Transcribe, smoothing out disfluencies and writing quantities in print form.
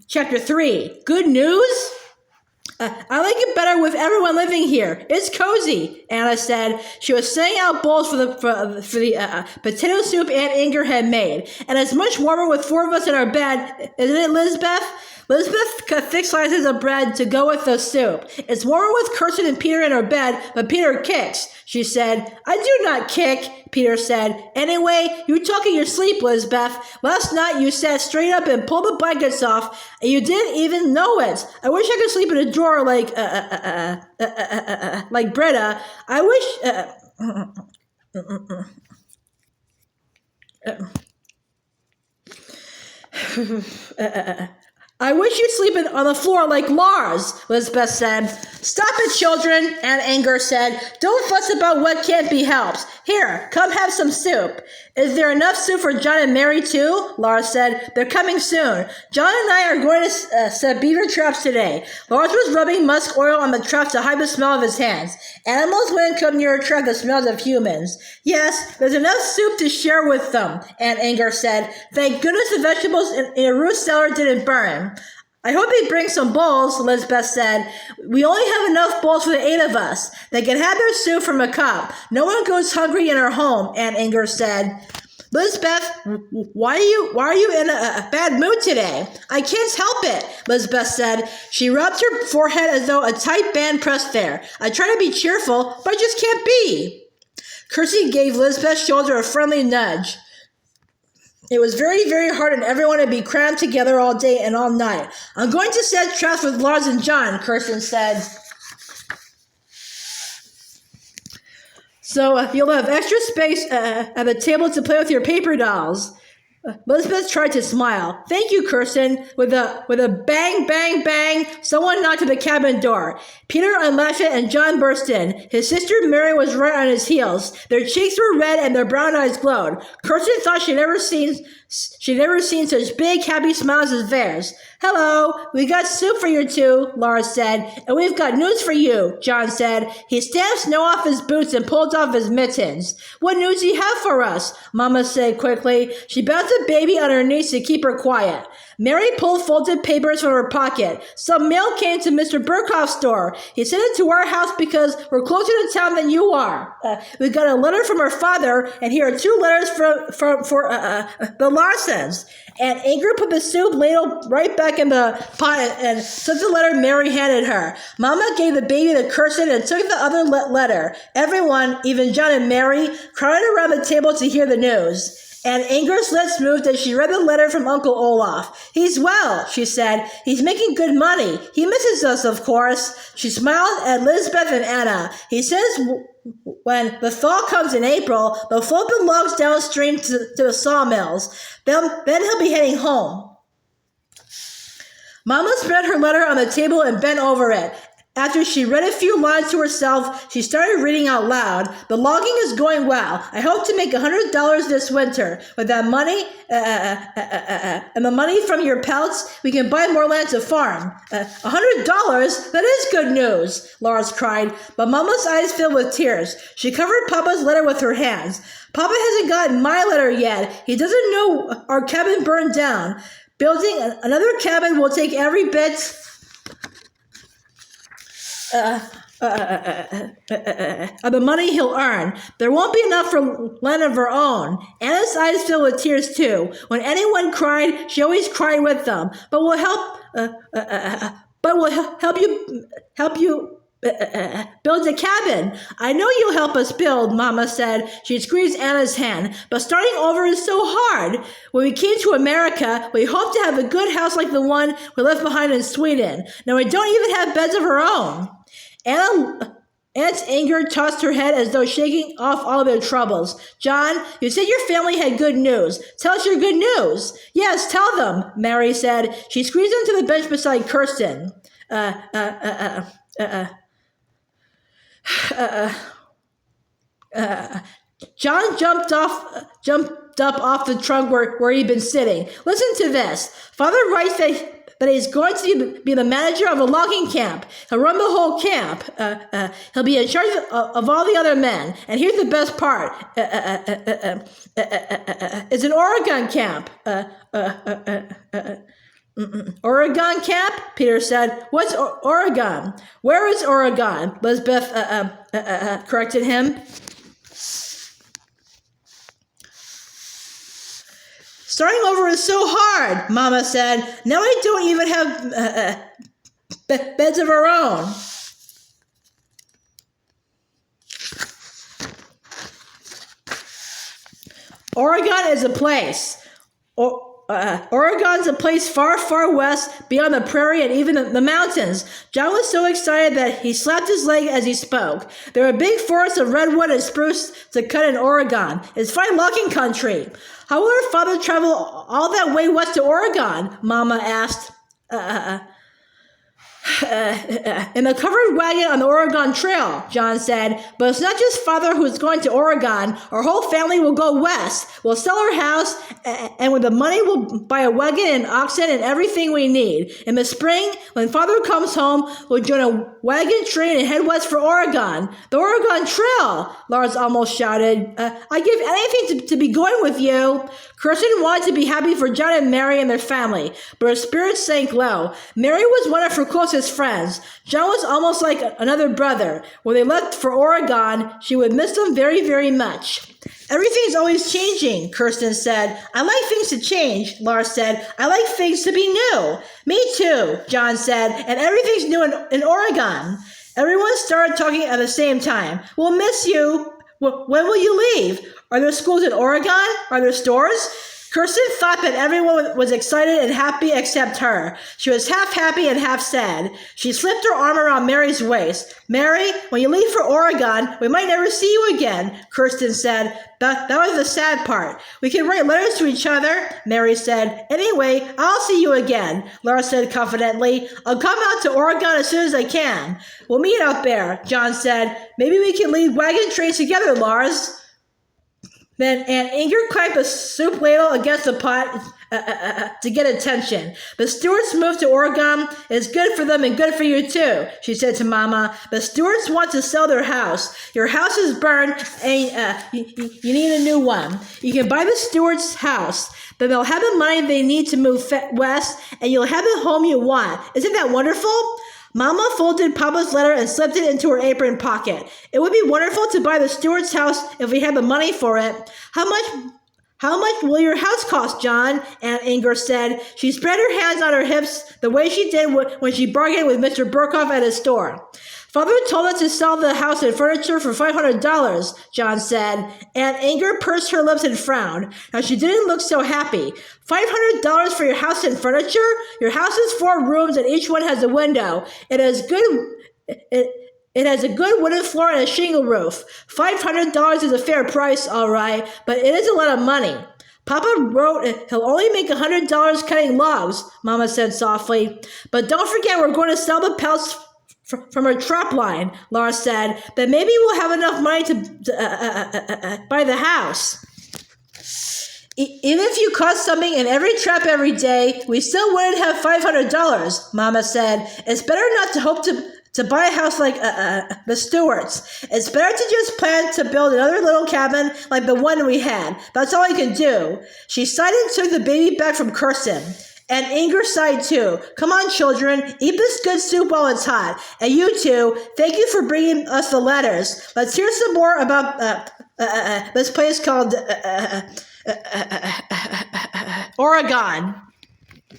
Chapter 3. Good news? I like it better with everyone living here. It's cozy, Anna said. She was setting out bowls for the potato soup Aunt Inger had made. And it's much warmer with 4 of us in our bed, isn't it, Lizbeth? Elizabeth cut thick slices of bread to go with the soup. It's warmer with Kirsten and Peter in our bed, but Peter kicks, she said. I do not kick, Peter said. Anyway, you talk in your sleep, Lizbeth. Last night you sat straight up and pulled the blankets off, and you didn't even know it. I wish I could sleep in a drawer like Britta. I wish... I wish you'd sleep on the floor like Lars, Lisbeth said. Stop it, children, Aunt Inger said. Don't fuss about what can't be helped. Here, come have some soup. Is there enough soup for John and Mary, too? Lars said. They're coming soon. John and I are going to set beaver traps today. Lars was rubbing musk oil on the traps to hide the smell of his hands. Animals wouldn't come near a trap that smells of humans. Yes, there's enough soup to share with them, Aunt Inger said. Thank goodness the vegetables in a root cellar didn't burn. I hope they bring some bowls, Lisbeth said. We only have enough bowls for the 8 of us. They can have their soup from a cup. No one goes hungry in our home, Aunt Inger said. Lisbeth, why are you in a bad mood today? I can't help it, Lisbeth said. She rubbed her forehead as though a tight band pressed there. I try to be cheerful, but I just can't be. Kirsty gave Lisbeth's shoulder a friendly nudge. It was very, very hard on everyone to be crammed together all day and all night. I'm going to set traps with Lars and John, Kirsten said. So you'll have extra space at the table to play with your paper dolls. Elizabeth tried to smile. Thank you, Kirsten. With a bang, bang, bang, someone knocked at the cabin door. Peter unlatched it and John burst in. His sister Mary was right on his heels. Their cheeks were red and their brown eyes glowed. Kirsten thought she'd never seen such big, happy smiles as theirs. Hello, we got soup for you two, Lars said. And we've got news for you, John said. He stamped snow off his boots and pulled off his mittens. What news do you have for us? Mama said quickly. She bounced the baby on her knees to keep her quiet. Mary pulled folded papers from her pocket. Some mail came to Mr. Burkhoff's store. He sent it to our house because we're closer to town than you are. We got a letter from her father, and here are 2 letters for the Larsons. And Inger put the soup ladle right back in the pot and took the letter Mary handed her. Mama gave the baby to Kirsten and took the other letter. Everyone, even John and Mary, crowded around the table to hear the news. And Inger's lips moved as she read the letter from Uncle Olaf. He's well, she said. He's making good money. He misses us, of course. She smiled at Lisbeth and Anna. He says when the thaw comes in April, they'll float the logs downstream to the sawmills. Then he'll be heading home. Mama spread her letter on the table and bent over it. After she read a few lines to herself, she started reading out loud. The logging is going well. I hope to make $100 this winter. With that money, and the money from your pelts, we can buy more land to farm. $100? That is good news, Lars cried. But Mama's eyes filled with tears. She covered Papa's letter with her hands. Papa hasn't gotten my letter yet. He doesn't know our cabin burned down. Building another cabin will take every bit of the money he'll earn. There won't be enough for land of her own. Anna's eyes filled with tears too. When anyone cried, she always cried with them. But we'll help you build a cabin. I know you'll help us build, Mama said. She squeezed Anna's hand. But starting over is so hard. When we came to America, we hoped to have a good house like the one we left behind in Sweden. Now we don't even have beds of our own. Aunt Inger tossed her head as though shaking off all their troubles. John, you said your family had good news. Tell us your good news. Yes, tell them, Mary said. She squeezed into the bench beside Kirsten. John jumped up off the trunk where he'd been sitting. Listen to this. Father writes that that he's going to be the manager of a logging camp. He'll run the whole camp. He'll be in charge of all the other men. And here's the best part. It's an Oregon camp. Oregon camp? Peter said. What's Oregon? Where is Oregon? Lisbeth corrected him. Starting over is so hard, Mama said. Now we don't even have beds of our own. Oregon is a place. Oregon's a place far, far west, beyond the prairie and even the mountains. John was so excited that he slapped his leg as he spoke. There are big forests of redwood and spruce to cut in Oregon. It's fine logging country. How will her father travel all that way west to Oregon? Mama asked. In the covered wagon on the Oregon Trail, John said. But it's not just father who's going to Oregon. Our whole family will go west. We'll sell our house, and with the money we'll buy a wagon and oxen and everything we need. In the spring, when father comes home, we'll join a wagon train and head west for Oregon. The Oregon Trail, Lars almost shouted. I'd give anything to be going with you. Kirsten wanted to be happy for John and Mary and their family, but her spirits sank low. Mary was one of her closest friends. John was almost like another brother. When they left for Oregon, she would miss them very, very much. Everything's always changing, Kirsten said. I like things to change, Lars said. I like things to be new. Me too, John said, and everything's new in Oregon. Everyone started talking at the same time. We'll miss you. When will you leave? Are there schools in Oregon? Are there stores? Kirsten thought that everyone was excited and happy except her. She was half happy and half sad. She slipped her arm around Mary's waist. Mary, when you leave for Oregon, we might never see you again, Kirsten said. That was the sad part. We can write letters to each other, Mary said. Anyway, I'll see you again, Lars said confidently. I'll come out to Oregon as soon as I can. We'll meet out there, John said. Maybe we can lead wagon trains together, Lars. Then Aunt Inger clamped the soup ladle against the pot to get attention. The Stewarts moved to Oregon. It's good for them and good for you too, she said to Mama. The Stewarts want to sell their house. Your house is burned and you need a new one. You can buy the Stewarts' house. Then they'll have the money they need to move west and you'll have the home you want. Isn't that wonderful? Mama folded Papa's letter and slipped it into her apron pocket. It would be wonderful to buy the Stewart's house if we had the money for it. How much will your house cost, John? Aunt Inger said. She spread her hands on her hips the way she did when she bargained with Mr. Burkhoff at his store. Father told us to sell the house and furniture for $500, John said. Aunt Inger pursed her lips and frowned. Now she didn't look so happy. $500 for your house and furniture? Your house is 4 rooms and each one has a window. It has a good wooden floor and a shingle roof. $500 is a fair price, all right, but it is a lot of money. Papa wrote he'll only make $100 cutting logs, Mama said softly. But don't forget we're going to sell the pelts from our trap line, Lars said. But maybe we'll have enough money to buy the house. Even if you caught something in every trap every day, we still wouldn't have $500, Mama said. It's better not to hope to buy a house like the Stewarts. It's better to just plan to build another little cabin like the one we had. That's all I can do. She sighed and took the baby back from Kirsten. And Inger sighed too. Come on, children, eat this good soup while it's hot. And you two, thank you for bringing us the letters. Let's hear some more about this place called Oregon.